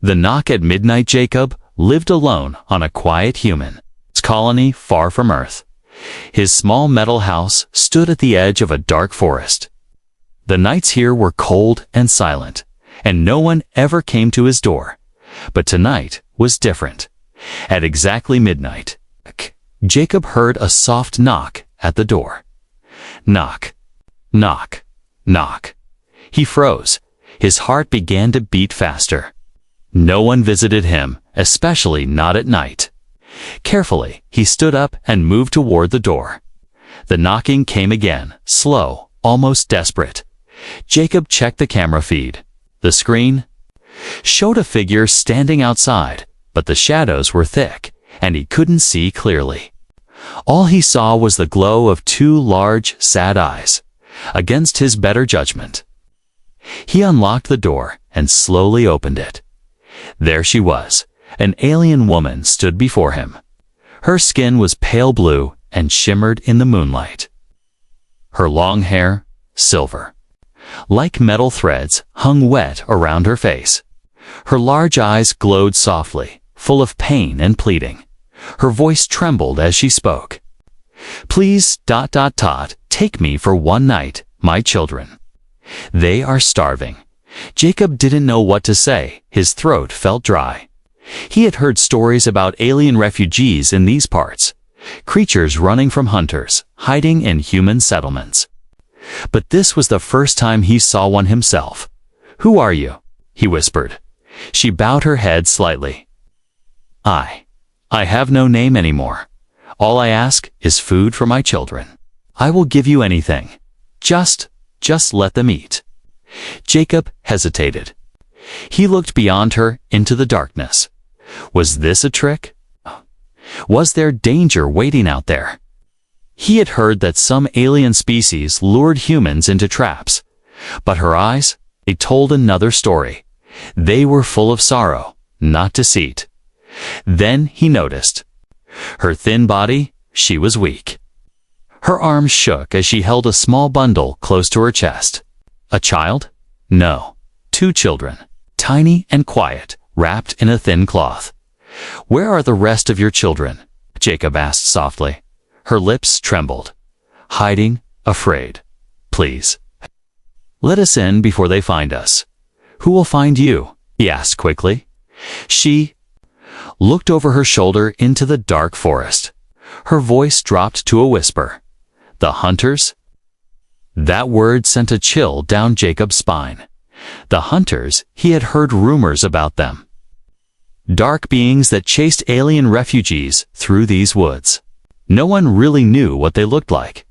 The knock at midnight. Jacob lived alone on a quiet human colony far from Earth. His small metal house stood at the edge of a dark forest. The nights here were cold and silent, and no one ever came to his door. But tonight was different. At exactly midnight, Jacob heard a soft knock at the door. Knock, knock, knock. He froze. His heart began to beat faster. No one visited him, especially not at night. Carefully, he stood up and moved toward the door. The knocking came again, slow, almost desperate. Jacob checked the camera feed. The screen showed a figure standing outside, but the shadows were thick, and he couldn't see clearly. All he saw was the glow of two large, sad eyes, against his better judgment. He unlocked the door and slowly opened it. There she was. An alien woman stood before him. Her skin was pale blue and shimmered in the moonlight. Her long hair, silver, like metal threads, hung wet around her face. Her large eyes glowed softly, full of pain and pleading. Her voice trembled as she spoke. "Please, take me for one night, my children. They are starving." Jacob didn't know what to say. His throat felt dry. He had heard stories about alien refugees in these parts, creatures running from hunters, hiding in human settlements. But this was the first time he saw one himself. "Who are you?" he whispered. She bowed her head slightly. I have no name anymore. All I ask is food for my children. I will give you anything. Just let them eat." Jacob hesitated. He looked beyond her into the darkness. Was this a trick? Was there danger waiting out there? He had heard that some alien species lured humans into traps. But her eyes, they told another story. They were full of sorrow, not deceit. Then he noticed. Her thin body, she was weak. Her arms shook as she held a small bundle close to her chest. A child? No, 2 children, tiny and quiet, wrapped in a thin cloth. "Where are the rest of your children?" Jacob asked softly. Her lips trembled. "Hiding, afraid. Please, let us in before they find us." "Who will find you?" he asked quickly. She looked over her shoulder into the dark forest. Her voice dropped to a whisper. "The hunters?" That word sent a chill down Jacob's spine. The hunters, he had heard rumors about them. Dark beings that chased alien refugees through these woods. No one really knew what they looked like.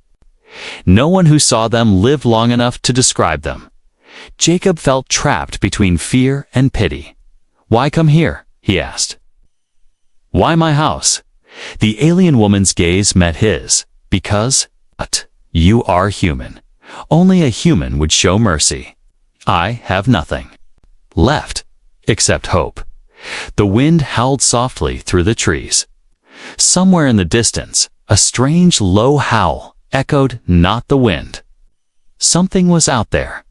No one who saw them lived long enough to describe them. Jacob felt trapped between fear and pity. "Why come here?" he asked. "Why my house?" The alien woman's gaze met his. "Because, you are human. Only a human would show mercy. I have nothing left except hope." The wind howled softly through the trees. Somewhere in the distance, a strange low howl echoed not the wind. Something was out there.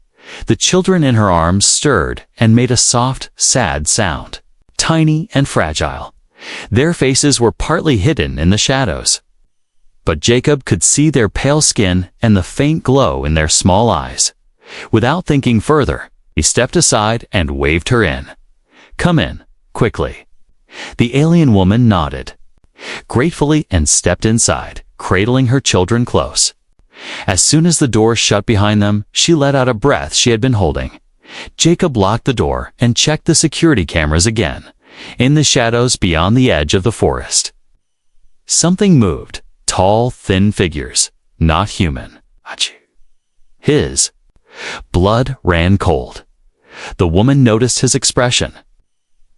The children in her arms stirred and made a soft, sad sound, tiny and fragile. Their faces were partly hidden in the shadows. But Jacob could see their pale skin and the faint glow in their small eyes. Without thinking further, he stepped aside and waved her in. "Come in, quickly." The alien woman nodded gratefully and stepped inside, cradling her children close. As soon as the door shut behind them, she let out a breath she had been holding. Jacob locked the door and checked the security cameras again, in the shadows beyond the edge of the forest. Something moved, tall, thin figures, not human. His blood ran cold. The woman noticed his expression.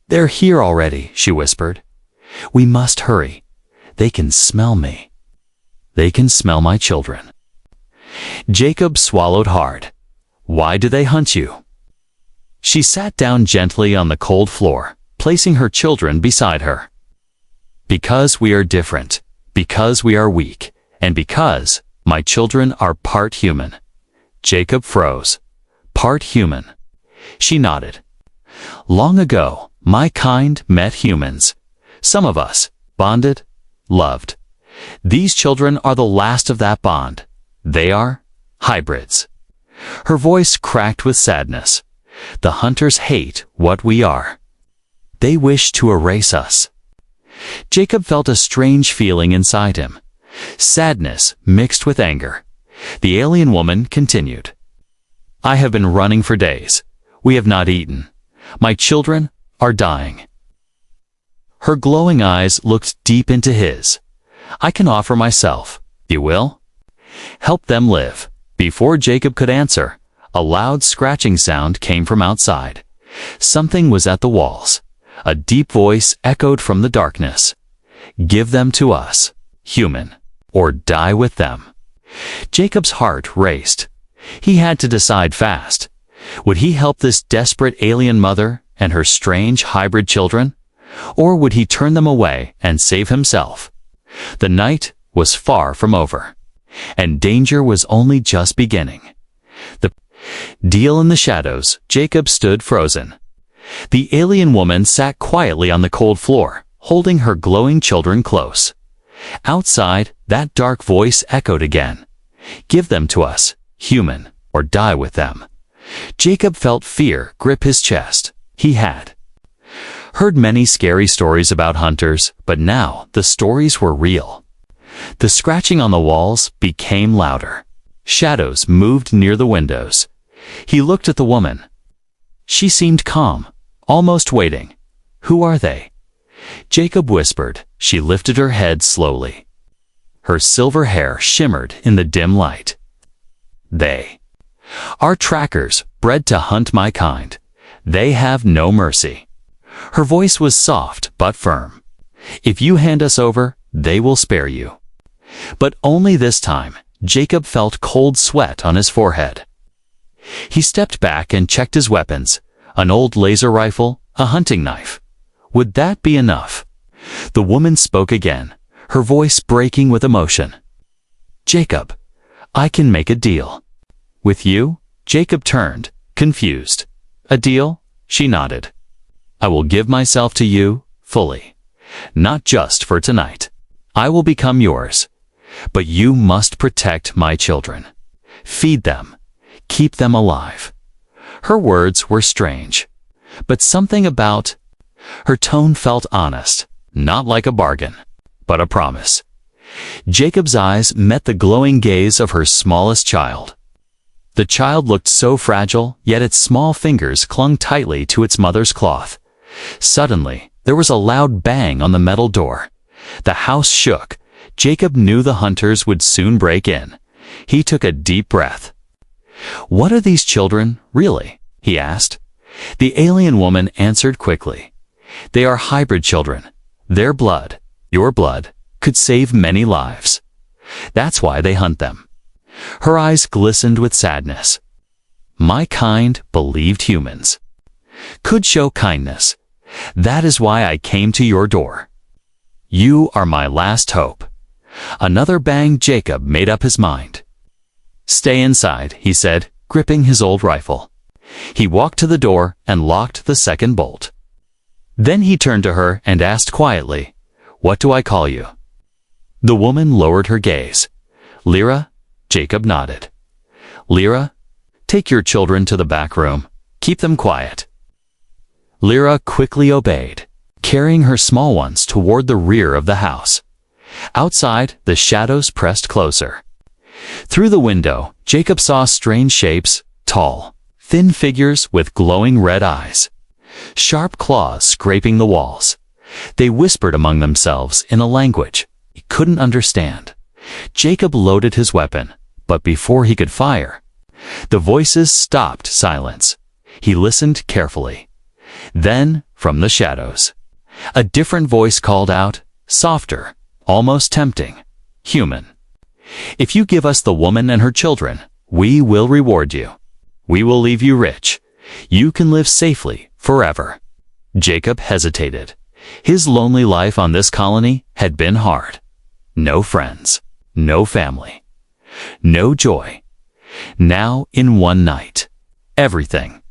"They're here already," she whispered. "We must hurry. They can smell me. They can smell my children." Jacob swallowed hard. "Why do they hunt you?" She sat down gently on the cold floor, placing her children beside her. "Because we are different, because we are weak, and because my children are part human." Jacob froze. "Part human." She nodded. "Long ago, My kind met humans. Some of us bonded, loved. These children are the last of that bond. They are hybrids. Her voice cracked with sadness. The hunters hate what we are. They wish to erase us. Jacob felt a strange feeling inside him. Sadness mixed with anger. The alien woman continued. I have been running for days. We have not eaten. My children are dying. Her glowing eyes looked deep into his. I can offer myself. You will? Help them live. Before Jacob could answer, a loud scratching sound came from outside. Something was at the walls. A deep voice echoed from the darkness. Give them to us, human, or die with them. Jacob's heart raced. He had to decide fast. Would he help this desperate alien mother and her strange hybrid children? Or would he turn them away and save himself? The night was far from over, and danger was only just beginning. The deal in the shadows, Jacob stood frozen. The alien woman sat quietly on the cold floor, holding her glowing children close. Outside, that dark voice echoed again. Give them to us, human, or die with them. Jacob felt fear grip his chest. He had heard many scary stories about hunters, but now the stories were real. The scratching on the walls became louder. Shadows moved near the windows. He looked at the woman. She seemed calm, almost waiting. Who are they? Jacob whispered. She lifted her head slowly. Her silver hair shimmered in the dim light. They are trackers, bred to hunt my kind. They have no mercy. Her voice was soft but firm. If you hand us over, they will spare you. But only this time, Jacob felt cold sweat on his forehead. He stepped back and checked his weapons, an old laser rifle, a hunting knife. Would that be enough? The woman spoke again, her voice breaking with emotion. Jacob, I can make a deal. With you? Jacob turned, confused. A deal? She nodded. I will give myself to you, fully. Not just for tonight. I will become yours. But you must protect my children. Feed them. Keep them alive. Her words were strange, but something about her tone felt honest, not like a bargain, but a promise. Jacob's eyes met the glowing gaze of her smallest child. The child looked so fragile, yet its small fingers clung tightly to its mother's cloth. Suddenly, there was a loud bang on the metal door. The house shook. Jacob knew the hunters would soon break in. He took a deep breath. What are these children, really? He asked. The alien woman answered quickly. They are hybrid children. Their blood, your blood, could save many lives. That's why they hunt them. Her eyes glistened with sadness. My kind believed humans could show kindness. That is why I came to your door. You are my last hope. Another bang. Jacob made up his mind. Stay inside, he said, gripping his old rifle. He walked to the door and locked the second bolt. Then he turned to her and asked quietly, What do I call you? The woman lowered her gaze. Lyra? Jacob nodded. Lyra, take your children to the back room. Keep them quiet. Lyra quickly obeyed, carrying her small ones toward the rear of the house. Outside, the shadows pressed closer. Through the window, Jacob saw strange shapes, tall, thin figures with glowing red eyes. Sharp claws scraping the walls. They whispered among themselves in a language he couldn't understand. Jacob loaded his weapon, but before he could fire, the voices stopped silence. He listened carefully. Then, from the shadows, a different voice called out, softer, almost tempting, human. If you give us the woman and her children, we will reward you. We will leave you rich. You can live safely forever. Jacob hesitated. His lonely life on this colony had been hard. No friends, no family, no joy. Now, in one night, everything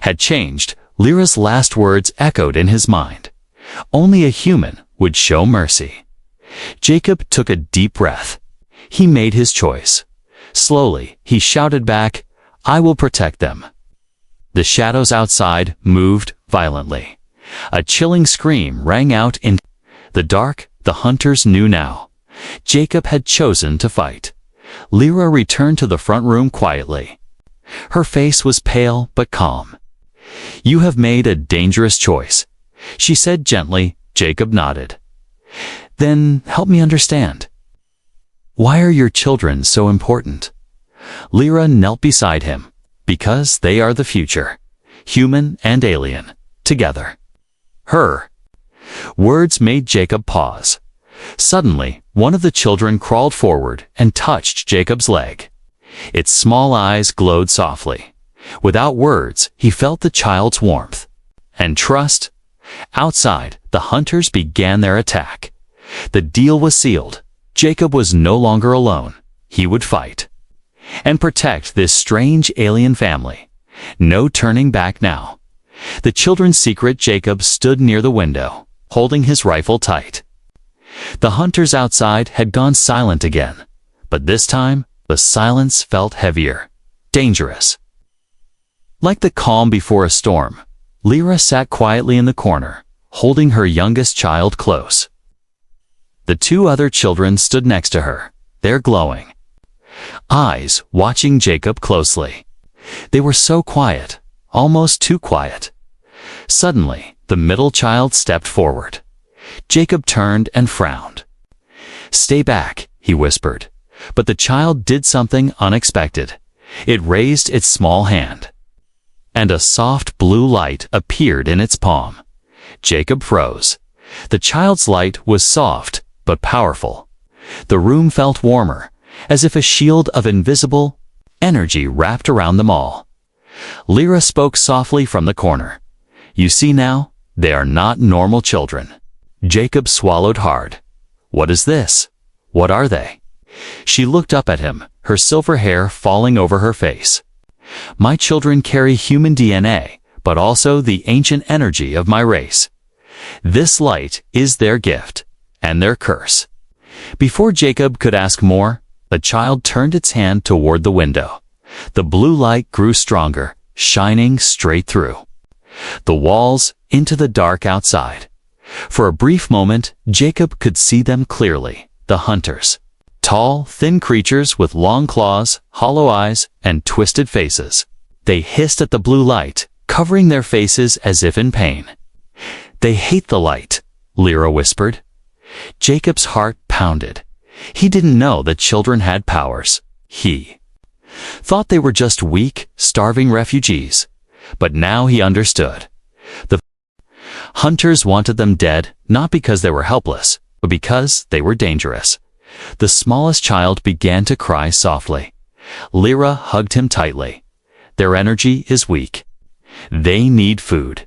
had changed. Lyra's last words echoed in his mind. Only a human would show mercy. Jacob took a deep breath. He made his choice. Slowly, he shouted back, "I will protect them." The shadows outside moved violently. A chilling scream rang out in the dark. The hunters knew now. Jacob had chosen to fight. Lyra returned to the front room quietly. Her face was pale but calm. "You have made a dangerous choice," she said gently. Jacob nodded. "Then help me understand. Why are your children so important?" Lyra knelt beside him. "Because they are the future, human and alien, together." Her words made Jacob pause. Suddenly, one of the children crawled forward and touched Jacob's leg. Its small eyes glowed softly. Without words, he felt the child's warmth and trust. Outside, the hunters began their attack. The deal was sealed. Jacob was no longer alone. He would fight and protect this strange alien family. No turning back now. The children's secret. Jacob stood near the window, holding his rifle tight. The hunters outside had gone silent again, but this time the silence felt heavier, dangerous. Like the calm before a storm, Lyra sat quietly in the corner, holding her youngest child close. The two other children stood next to her, their glowing eyes watching Jacob closely. They were so quiet, almost too quiet. Suddenly, the middle child stepped forward. Jacob turned and frowned. "Stay back," he whispered. But the child did something unexpected. It raised its small hand, and a soft blue light appeared in its palm. Jacob froze. The child's light was soft but powerful. The room felt warmer, as if a shield of invisible energy wrapped around them all. Lyra spoke softly from the corner. "You see now, they are not normal children." Jacob swallowed hard. "What is this? What are they?" She looked up at him, her silver hair falling over her face. "My children carry human DNA, but also the ancient energy of my race. This light is their gift and their curse." Before Jacob could ask more, the child turned its hand toward the window. The blue light grew stronger, shining straight through the walls into the dark outside. For a brief moment, Jacob could see them clearly, the hunters. Tall, thin creatures with long claws, hollow eyes, and twisted faces. They hissed at the blue light, covering their faces as if in pain. "They hate the light," Lyra whispered. Jacob's heart pounded. He didn't know that children had powers. He thought they were just weak, starving refugees. But now he understood. The hunters wanted them dead, not because they were helpless, but because they were dangerous. The smallest child began to cry softly. Lyra hugged him tightly. "Their energy is weak. They need food.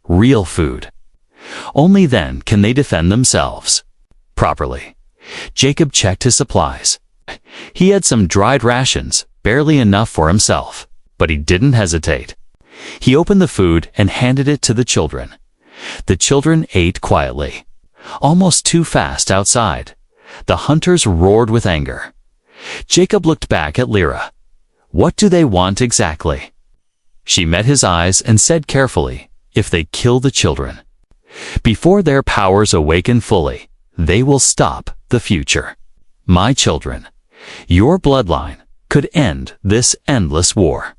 Real food. Only then can they defend themselves properly." Jacob checked his supplies. He had some dried rations, barely enough for himself, but he didn't hesitate. He opened the food and handed it to the children. The children ate quietly, almost too fast outside. The hunters roared with anger. Jacob looked back at Lyra. "What do they want exactly?" She met his eyes and said carefully, "If they kill the children, before their powers awaken fully, they will stop the future. My children, your bloodline, could end this endless war."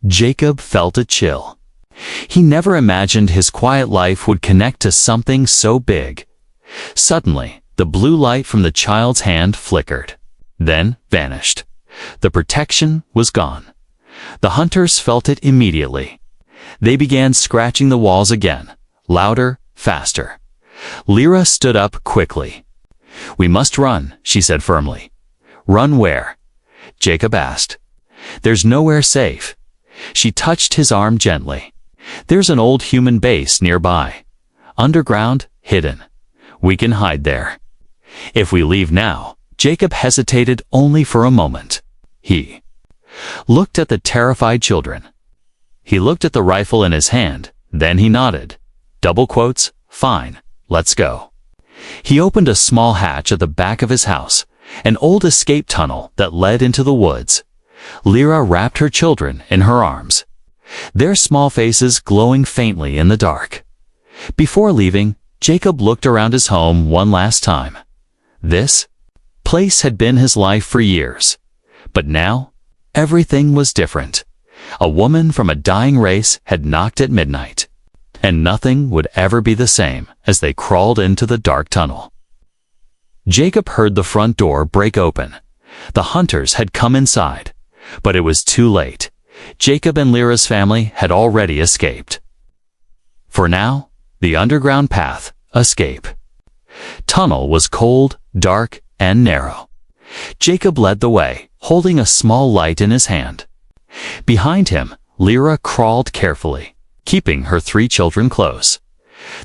Jacob felt a chill. He never imagined his quiet life would connect to something so big. Suddenly, the blue light from the child's hand flickered, then vanished. The protection was gone. The hunters felt it immediately. They began scratching the walls again, louder, faster. Lyra stood up quickly. "We must run," she said firmly. "Run where?" Jacob asked. "There's nowhere safe." She touched his arm gently. "There's an old human base nearby. Underground, hidden. We can hide there." "If we leave now," Jacob hesitated only for a moment. He looked at the terrified children. He looked at the rifle in his hand, then he nodded. Double quotes, fine, let's go. He opened a small hatch at the back of his house, an old escape tunnel that led into the woods. Lyra wrapped her children in her arms, their small faces glowing faintly in the dark. Before leaving, Jacob looked around his home one last time. This place had been his life for years, but now everything was different. A woman from a dying race had knocked at midnight, and nothing would ever be the same as they crawled into the dark tunnel. Jacob heard the front door break open. The hunters had come inside, but it was too late. Jacob and Lyra's family had already escaped. For now, the underground path, escape. Tunnel was cold, dark, and narrow. Jacob led the way, holding a small light in his hand. Behind him, Lyra crawled carefully, keeping her 3 children close.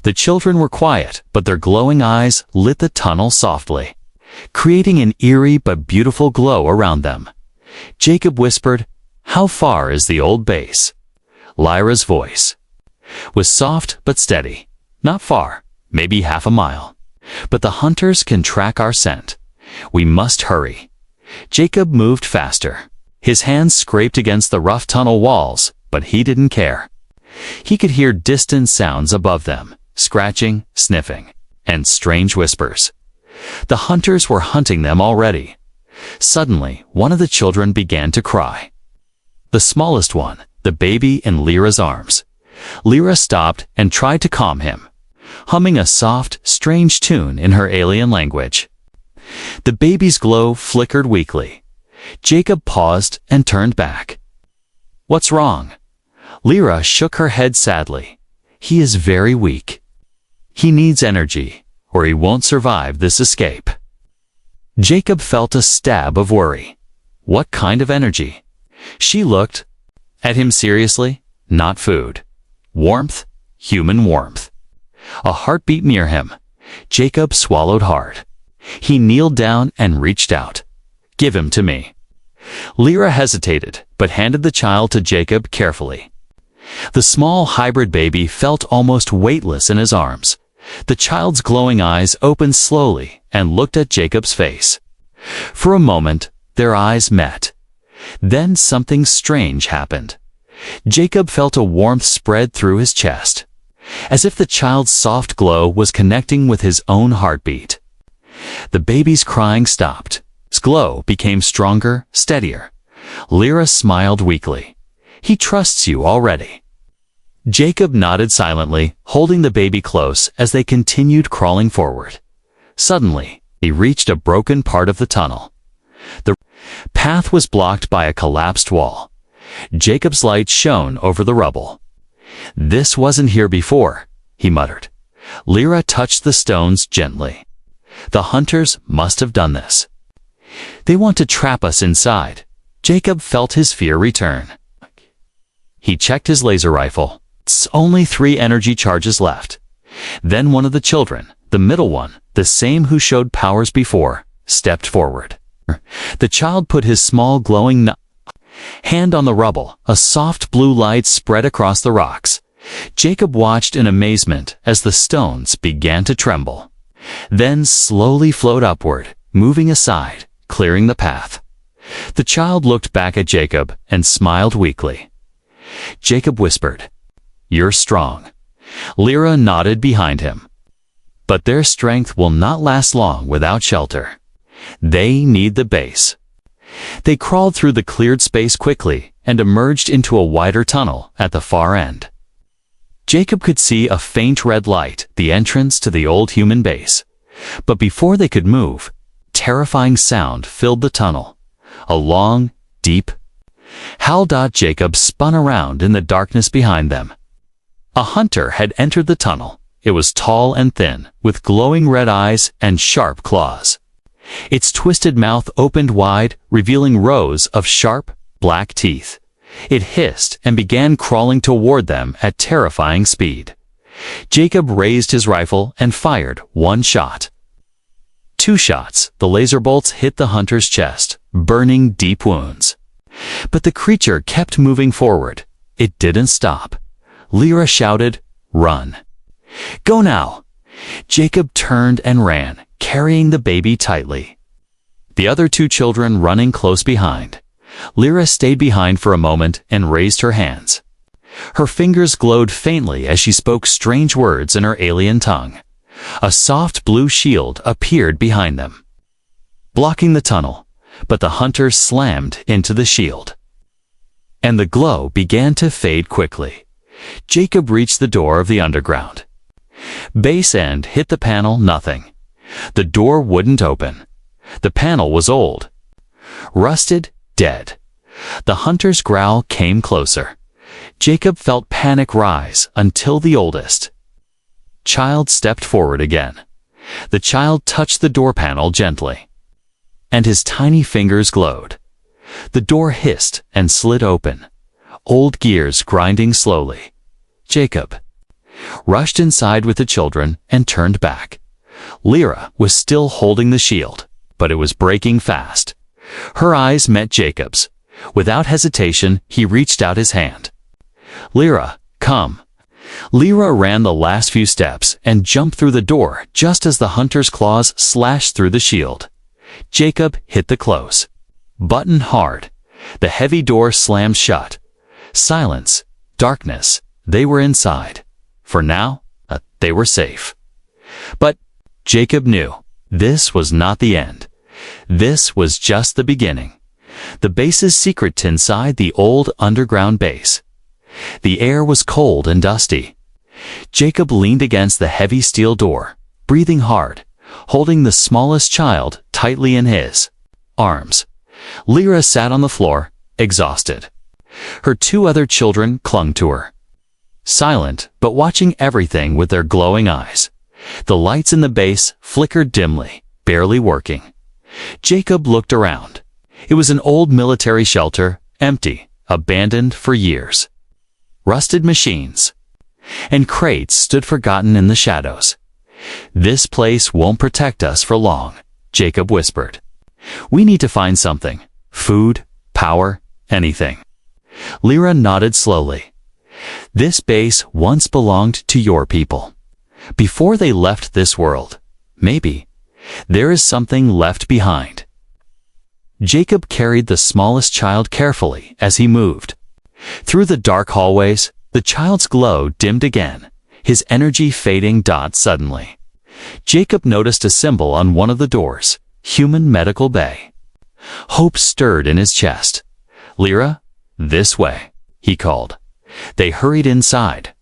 The children were quiet, but their glowing eyes lit the tunnel softly, creating an eerie but beautiful glow around them. Jacob whispered, "How far is the old base?" Lyra's voice was soft but steady. "Not far, maybe half a mile. But the hunters can track our scent. We must hurry." Jacob moved faster. His hands scraped against the rough tunnel walls, but he didn't care. He could hear distant sounds above them, scratching, sniffing, and strange whispers. The hunters were hunting them already. Suddenly, one of the children began to cry. The smallest one, the baby in Lyra's arms. Lyra stopped and tried to calm him, humming a soft, strange tune in her alien language. The baby's glow flickered weakly. Jacob paused and turned back. "What's wrong?" Lyra shook her head sadly. "He is very weak. He needs energy, or he won't survive this escape." Jacob felt a stab of worry. What kind of energy? She looked at him seriously. Not food. Warmth, human warmth. A heartbeat near him. Jacob swallowed hard. He kneeled down and reached out. "Give him to me." Lyra hesitated, but handed the child to Jacob carefully. The small hybrid baby felt almost weightless in his arms. The child's glowing eyes opened slowly and looked at Jacob's face. For a moment, their eyes met. Then something strange happened. Jacob felt a warmth spread through his chest, as if the child's soft glow was connecting with his own heartbeat. The baby's crying stopped. His glow became stronger, steadier. Lyra smiled weakly. "He trusts you already." Jacob nodded silently, holding the baby close as they continued crawling forward. Suddenly, he reached a broken part of the tunnel. The path was blocked by a collapsed wall. Jacob's light shone over the rubble. "This wasn't here before," he muttered. Lyra touched the stones gently. "The hunters must have done this. They want to trap us inside." Jacob felt his fear return. He checked his laser rifle. Only 3 energy charges left. Then one of the children, the middle one, the same who showed powers before, stepped forward. The child put his small glowing hand on the rubble. A soft blue light spread across the rocks. Jacob watched in amazement as the stones began to tremble, then slowly float upward, moving aside, clearing the path. The child looked back at Jacob and smiled weakly. Jacob whispered, "You're strong." Lyra nodded behind him. But their strength will not last long without shelter. They need the base. They crawled through the cleared space quickly and emerged into a wider tunnel at the far end. Jacob could see a faint red light, the entrance to the old human base. But before they could move, terrifying sound filled the tunnel. A long, deep howl. Jacob spun around in the darkness behind them. A hunter had entered the tunnel. It was tall and thin, with glowing red eyes and sharp claws. Its twisted mouth opened wide, revealing rows of sharp, black teeth. It hissed and began crawling toward them at terrifying speed. Jacob raised his rifle and fired 1 shot. 2 shots, the laser bolts hit the hunter's chest, burning deep wounds. But the creature kept moving forward. It didn't stop. Lyra shouted, "Run!" "Go now!" Jacob turned and ran, carrying the baby tightly. The other two children running close behind. Lyra stayed behind for a moment and raised her hands. Her fingers glowed faintly as she spoke strange words in her alien tongue. A soft blue shield appeared behind them, blocking the tunnel, but the hunters slammed into the shield, and the glow began to fade quickly. Jacob reached the door of the underground. Base end hit the panel, nothing. The door wouldn't open. The panel was old, rusted, dead. The hunter's growl came closer. Jacob felt panic rise until the oldest child stepped forward again. The child touched the door panel gently, and his tiny fingers glowed. The door hissed and slid open, old gears grinding slowly. Jacob rushed inside with the children and turned back. Lyra was still holding the shield, but it was breaking fast. Her eyes met Jacob's. Without hesitation, he reached out his hand. "Lyra, come." Lyra ran the last few steps and jumped through the door just as the hunter's claws slashed through the shield. Jacob hit the close button hard. The heavy door slammed shut. Silence, darkness. They were inside. For now, they were safe. But Jacob knew this was not the end. This was just the beginning. The base's secret inside the old underground base. The air was cold and dusty. Jacob leaned against the heavy steel door, breathing hard, holding the smallest child tightly in his arms. Lyra sat on the floor, exhausted. Her two other children clung to her, silent but watching everything with their glowing eyes. The lights in the base flickered dimly, barely working. Jacob looked around. It was an old military shelter, empty, abandoned for years. Rusted machines and crates stood forgotten in the shadows. "This place won't protect us for long," Jacob whispered. "We need to find something. Food, power, anything." Lyra nodded slowly. "This base once belonged to your people. Before they left this world, maybe there is something left behind." Jacob carried the smallest child carefully as he moved. Through the dark hallways, the child's glow dimmed again, his energy fading suddenly. Jacob noticed a symbol on one of the doors, Human Medical Bay. Hope stirred in his chest. "Lyra, this way," he called. They hurried inside.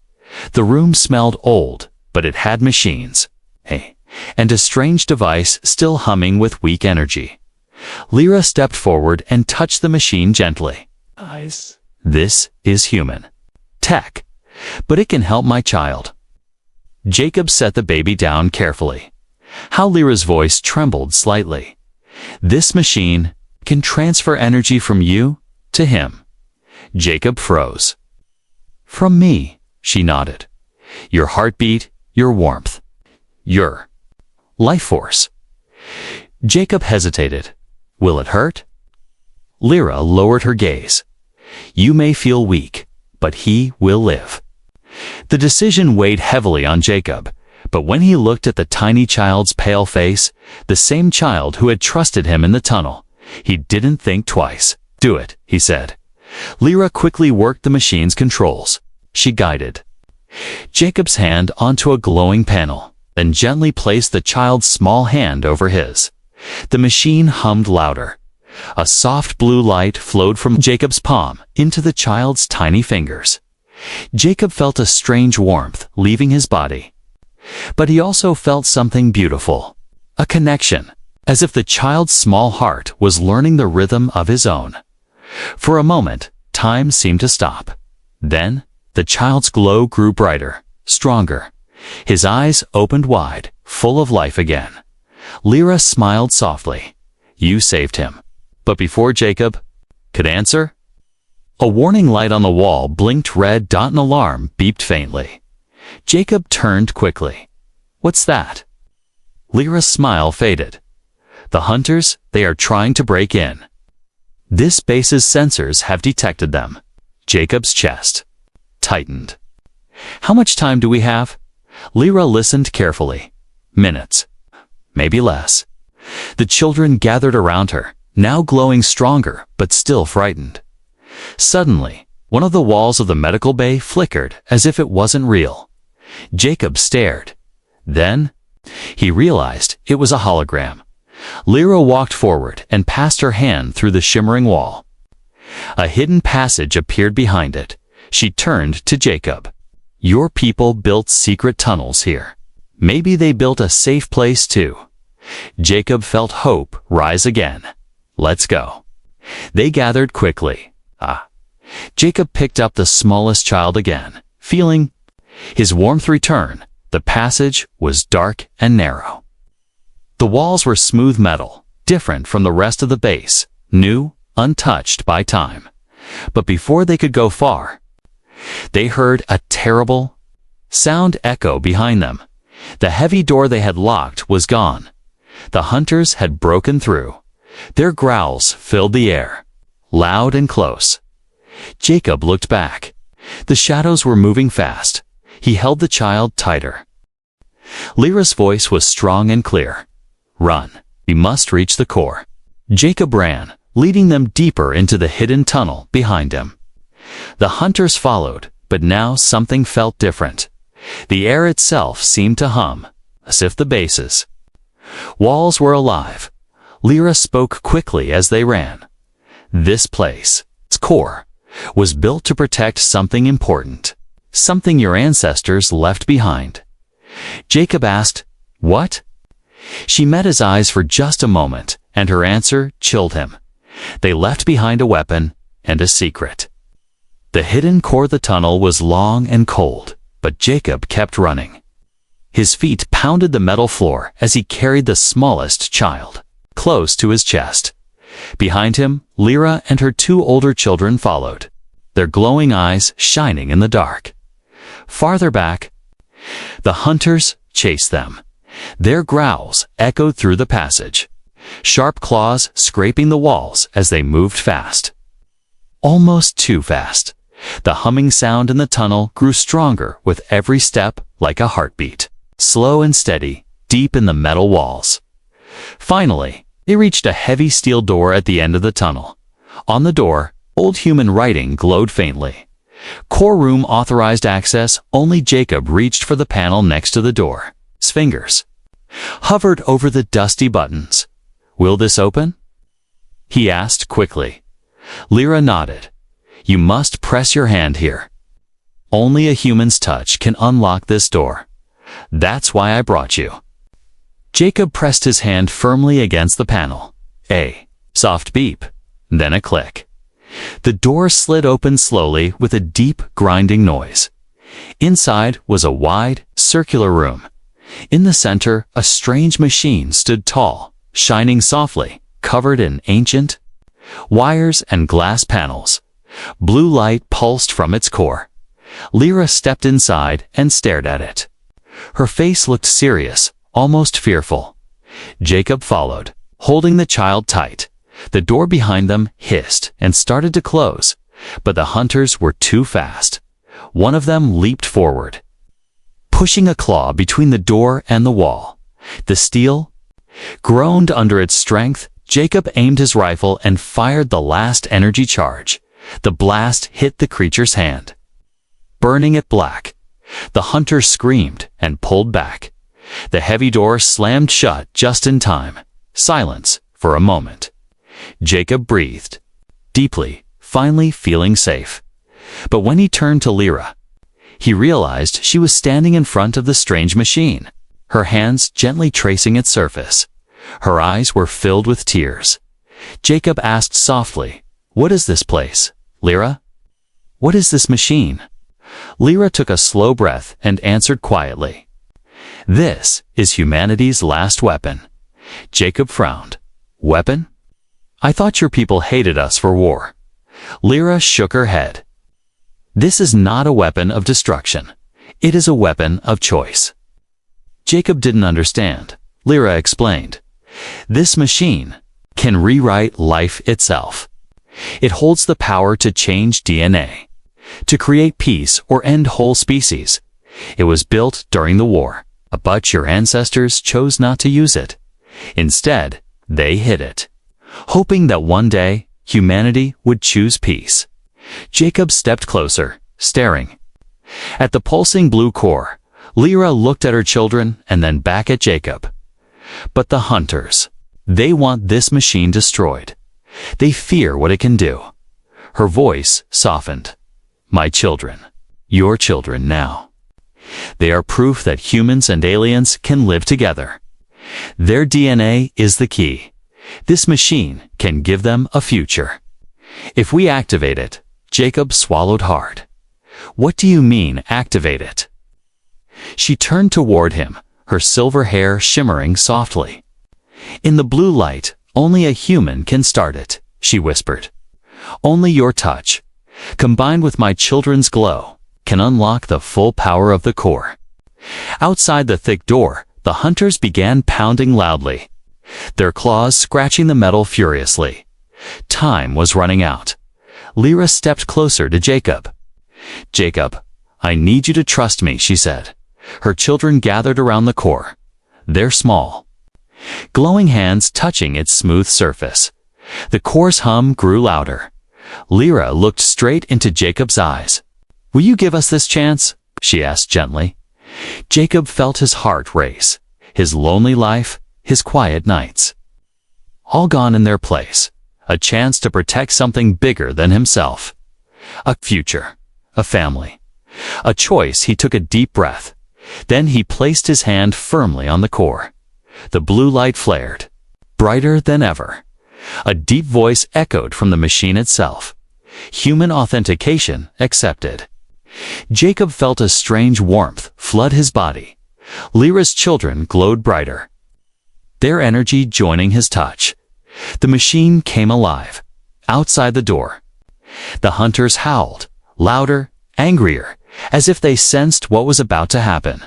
The room smelled old, but it had machines, and a strange device still humming with weak energy. Lyra stepped forward and touched the machine gently. "Eyes. This is human tech, but it can help my child." Jacob set the baby down carefully. How Lyra's voice trembled slightly. "This machine can transfer energy from you to him." Jacob froze. "From me," she nodded. "Your heartbeat, your warmth, your life force." Jacob hesitated. "Will it hurt?" Lyra lowered her gaze. "You may feel weak, but he will live." The decision weighed heavily on Jacob, but when he looked at the tiny child's pale face, the same child who had trusted him in the tunnel, he didn't think twice. "Do it," he said. Lyra quickly worked the machine's controls. She guided Jacob's hand onto a glowing panel, then gently placed the child's small hand over his. The machine hummed louder. A soft blue light flowed from Jacob's palm into the child's tiny fingers. Jacob felt a strange warmth leaving his body. But he also felt something beautiful, a connection, as if the child's small heart was learning the rhythm of his own. For a moment, time seemed to stop. Then, the child's glow grew brighter, stronger. His eyes opened wide, full of life again. Lyra smiled softly. "You saved him." But before Jacob could answer, a warning light on the wall blinked red. An alarm beeped faintly. Jacob turned quickly. "What's that?" Lyra's smile faded. "The hunters, they are trying to break in. This base's sensors have detected them." Jacob's chest tightened. "How much time do we have?" Lyra listened carefully. "Minutes. Maybe less." The children gathered around her, now glowing stronger but still frightened. Suddenly, one of the walls of the medical bay flickered as if it wasn't real. Jacob stared. Then, he realized it was a hologram. Lyra walked forward and passed her hand through the shimmering wall. A hidden passage appeared behind it. She turned to Jacob. "Your people built secret tunnels here. Maybe they built a safe place too." Jacob felt hope rise again. "Let's go." They gathered quickly. Jacob picked up the smallest child again, feeling his warmth return. The passage was dark and narrow. The walls were smooth metal, different from the rest of the base, new, untouched by time. But before they could go far, they heard a terrible sound echo behind them. The heavy door they had locked was gone. The hunters had broken through. Their growls filled the air, loud and close. Jacob looked back. The shadows were moving fast. He held the child tighter. Lyra's voice was strong and clear. "Run. We must reach the core." Jacob ran, leading them deeper into the hidden tunnel behind him. The hunters followed, but now something felt different. The air itself seemed to hum, as if the bases walls were alive. Lyra spoke quickly as they ran. "This place, its core, was built to protect something important, something your ancestors left behind." Jacob asked, "What?" She met his eyes for just a moment, and her answer chilled him. They left behind a weapon and a secret. The hidden core of the tunnel was long and cold, but Jacob kept running. His feet pounded the metal floor as he carried the smallest child close to his chest. Behind him, Lyra and her two older children followed, their glowing eyes shining in the dark. Farther back, the hunters chased them. Their growls echoed through the passage, sharp claws scraping the walls as they moved fast. Almost too fast. The humming sound in the tunnel grew stronger with every step, like a heartbeat, slow and steady, deep in the metal walls. Finally, they reached a heavy steel door at the end of the tunnel. On the door, old human writing glowed faintly. "Core room authorized access." Only Jacob reached for the panel next to the door. His fingers hovered over the dusty buttons. "Will this open?" he asked quickly. Lyra nodded. "You must press your hand here. Only a human's touch can unlock this door. That's why I brought you." Jacob pressed his hand firmly against the panel. A soft beep, then a click. The door slid open slowly with a deep, grinding noise. Inside was a wide, circular room. In the center, a strange machine stood tall, shining softly, covered in ancient wires and glass panels. Blue light pulsed from its core. Lyra stepped inside and stared at it. Her face looked serious, almost fearful. Jacob followed, holding the child tight. The door behind them hissed and started to close, but the hunters were too fast. One of them leaped forward, pushing a claw between the door and the wall. The steel groaned under its strength. Jacob aimed his rifle and fired the last energy charge. The blast hit the creature's hand, burning it black. The hunter screamed and pulled back. The heavy door slammed shut just in time. Silence for a moment. Jacob breathed deeply, finally feeling safe. But when he turned to Lyra, he realized she was standing in front of the strange machine, her hands gently tracing its surface. Her eyes were filled with tears. Jacob asked softly, "What is this place, Lyra? What is this machine?" Lyra took a slow breath and answered quietly, "This is humanity's last weapon." Jacob frowned. "Weapon? I thought your people hated us for war." Lyra shook her head. "This is not a weapon of destruction. It is a weapon of choice." Jacob didn't understand. Lyra explained, "This machine can rewrite life itself. It holds the power to change DNA, to create peace or end whole species. It was built during the war, but your ancestors chose not to use it. Instead, they hid it, hoping that one day humanity would choose peace. Jacob stepped closer, staring. At the pulsing blue core, Lyra looked at her children and then back at Jacob. But the hunters, they want this machine destroyed. They fear what it can do. Her voice softened. My children, your children now. They are proof that humans and aliens can live together. Their DNA is the key. This machine can give them a future. If we activate it, Jacob swallowed hard. What do you mean, activate it? She turned toward him, her silver hair shimmering softly. In the blue light, only a human can start it, she whispered. Only your touch, combined with my children's glow, can unlock the full power of the core. Outside the thick door, the hunters began pounding loudly, their claws scratching the metal furiously. Time was running out. Lyra stepped closer to Jacob. Jacob, I need you to trust me, she said. Her children gathered around the core. They're small, glowing hands touching its smooth surface. The core's hum grew louder. Lyra looked straight into Jacob's eyes. Will you give us this chance? She asked gently. Jacob felt his heart race, his lonely life, his quiet nights, all gone in their place. A chance to protect something bigger than himself. A future, a family, a choice. He took a deep breath. Then he placed his hand firmly on the core. The blue light flared, brighter than ever. A deep voice echoed from the machine itself. Human authentication accepted. Jacob felt a strange warmth flood his body. Lyra's children glowed brighter, their energy joining his touch. The machine came alive. Outside the door, the hunters howled, louder, angrier, as if they sensed what was about to happen.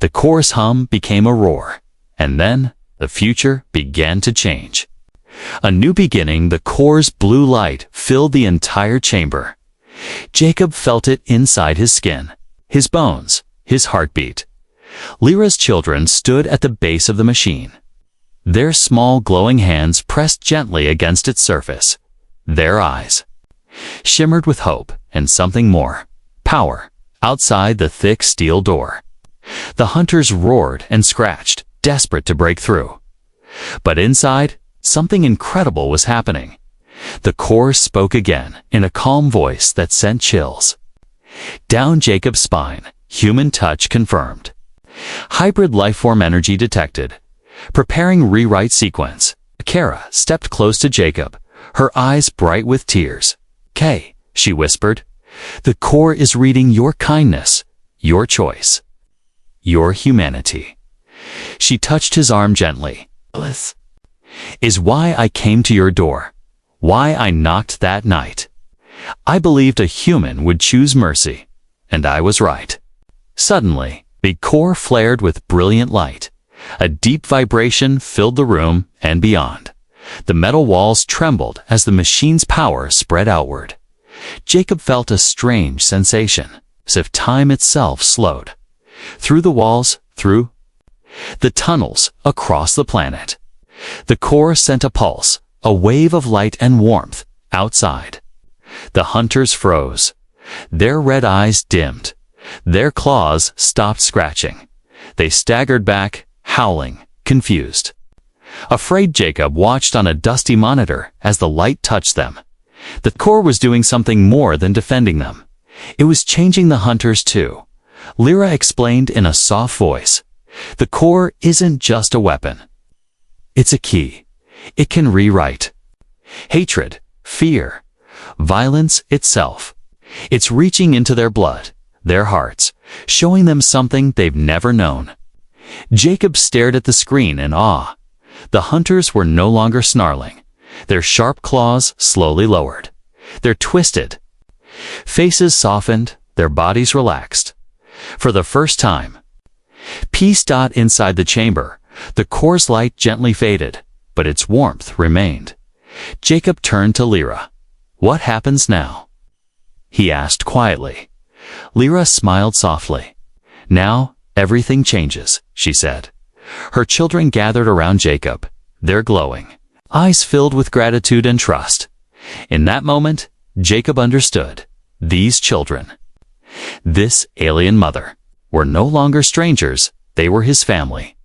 The core's hum became a roar, and then the future began to change. A new beginning. The core's blue light filled the entire chamber. Jacob felt it inside his skin, his bones, his heartbeat. Lyra's children stood at the base of the machine. Their small glowing hands pressed gently against its surface. Their eyes shimmered with hope and something more, power. Outside the thick steel door, the hunters roared and scratched, desperate to break through. But inside, something incredible was happening. The core spoke again in a calm voice that sent chills down Jacob's spine. Human touch confirmed. Hybrid lifeform energy detected. Preparing rewrite sequence. Kara stepped close to Jacob, her eyes bright with tears. Kay, she whispered, the core is reading your kindness, your choice, your humanity. She touched his arm gently. This is why I came to your door, why I knocked that night. I believed a human would choose mercy, and I was right. Suddenly, the core flared with brilliant light. A deep vibration filled the room and beyond. The metal walls trembled as the machine's power spread outward. Jacob felt a strange sensation, as if time itself slowed. Through the walls, through the tunnels, across the planet. The core sent a pulse, a wave of light and warmth, outside. The hunters froze. Their red eyes dimmed. Their claws stopped scratching. They staggered back, howling, confused. Afraid, Jacob watched on a dusty monitor as the light touched them. The core was doing something more than defending them. It was changing the hunters too. Lyra explained in a soft voice. The core isn't just a weapon. It's a key. It can rewrite hatred, fear, violence itself. It's reaching into their blood, their hearts, showing them something they've never known. Jacob stared at the screen in awe. The hunters were no longer snarling. Their sharp claws slowly lowered. Their twisted faces softened, their bodies relaxed. For the first time, peace. Inside the chamber, the core's light gently faded, but its warmth remained. Jacob turned to Lyra. What happens now? he asked quietly. Lyra smiled softly. Now, everything changes, she said. Her children gathered around Jacob, their glowing eyes filled with gratitude and trust. In that moment, Jacob understood. These children, this alien mother, were no longer strangers, they were his family.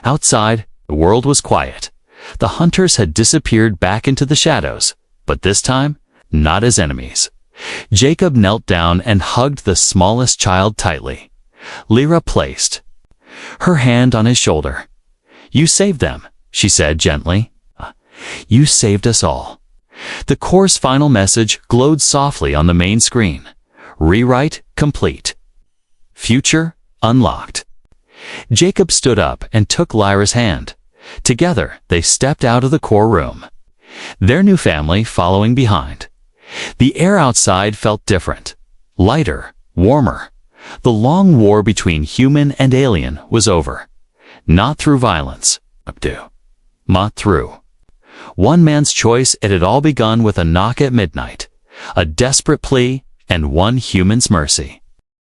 Outside, the world was quiet. The hunters had disappeared back into the shadows, but this time, not as enemies. Jacob knelt down and hugged the smallest child tightly. Lyra placed her hand on his shoulder. "You saved them," she said gently. "You saved us all." The core's final message glowed softly on the main screen. Rewrite complete. Future unlocked. Jacob stood up and took Lyra's hand. Together, they stepped out of the core room, their new family following behind. The air outside felt different, lighter, warmer. The long war between human and alien was over. Not through violence, not through one man's choice. It had all begun with a knock at midnight, a desperate plea, and one human's mercy.